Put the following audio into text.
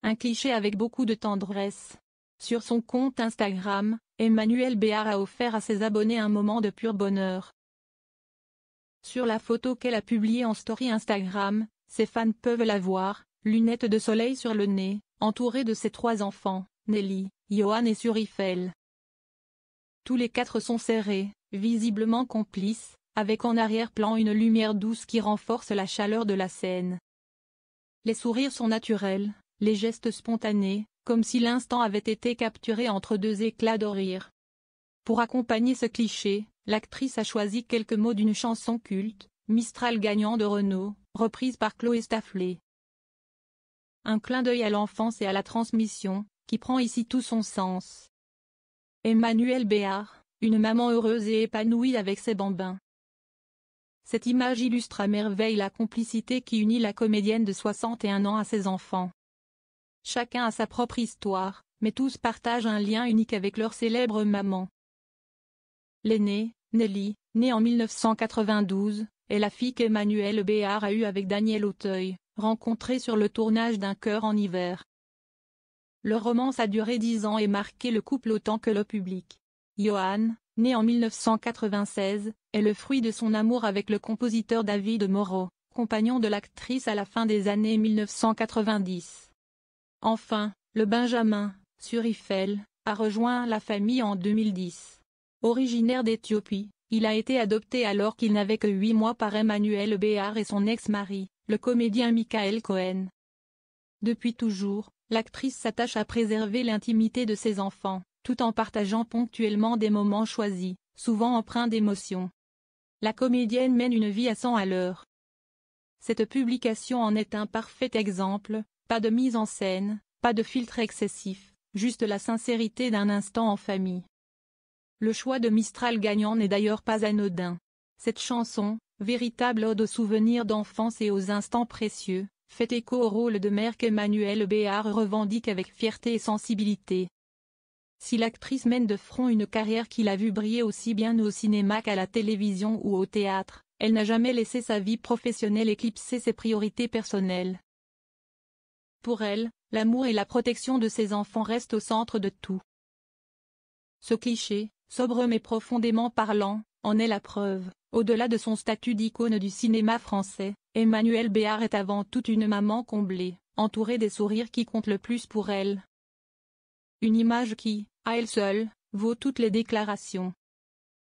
un cliché avec beaucoup de tendresse. Sur son compte Instagram, Emmanuelle Béard a offert à ses abonnés un moment de pur bonheur. Sur la photo qu'elle a publiée en story Instagram, ses fans peuvent la voir, lunettes de soleil sur le nez, entourée de ses 3 enfants, Nelly, Johan et Surifel. Tous les 4 sont serrés, visiblement complices, avec en arrière-plan une lumière douce qui renforce la chaleur de la scène. Les sourires sont naturels, les gestes spontanés, comme si l'instant avait été capturé entre 2 éclats de rire. Pour accompagner ce cliché, l'actrice a choisi quelques mots d'une chanson culte, Mistral gagnant de Renaud, reprise par Chloé Stafflet. Un clin d'œil à l'enfance et à la transmission, qui prend ici tout son sens. Emmanuelle Béard, une maman heureuse et épanouie avec ses bambins. Cette image illustre à merveille la complicité qui unit la comédienne de 61 ans à ses enfants. Chacun a sa propre histoire, mais tous partagent un lien unique avec leur célèbre maman. L'aînée, Nelly, née en 1992, est la fille qu'Emmanuelle Béard a eue avec Daniel Auteuil, rencontrée sur le tournage d'Un cœur en hiver. Leur romance a duré 10 ans et marqué le couple autant que le public. Johan, né en 1996, est le fruit de son amour avec le compositeur David Moreau, compagnon de l'actrice à la fin des années 1990. Enfin, le Benjamin, Surifel, a rejoint la famille en 2010. Originaire d'Éthiopie, il a été adopté alors qu'il n'avait que 8 mois par Emmanuelle Béard et son ex-mari, le comédien Michael Cohen. Depuis toujours, l'actrice s'attache à préserver l'intimité de ses enfants, tout en partageant ponctuellement des moments choisis, souvent empreints d'émotion. La comédienne mène une vie à 100 à l'heure. Cette publication en est un parfait exemple, pas de mise en scène, pas de filtre excessif, juste la sincérité d'un instant en famille. Le choix de Mistral gagnant n'est d'ailleurs pas anodin. Cette chanson, véritable ode aux souvenirs d'enfance et aux instants précieux, fait écho au rôle de mère qu'Emmanuelle Béard revendique avec fierté et sensibilité. Si l'actrice mène de front une carrière qui l'a vue briller aussi bien au cinéma qu'à la télévision ou au théâtre, elle n'a jamais laissé sa vie professionnelle éclipser ses priorités personnelles. Pour elle, l'amour et la protection de ses enfants restent au centre de tout. Ce cliché, sobre mais profondément parlant, en est la preuve. Au-delà de son statut d'icône du cinéma français, Emmanuelle Béard est avant tout une maman comblée, entourée des sourires qui comptent le plus pour elle. Une image qui, à elle seule, vaut toutes les déclarations.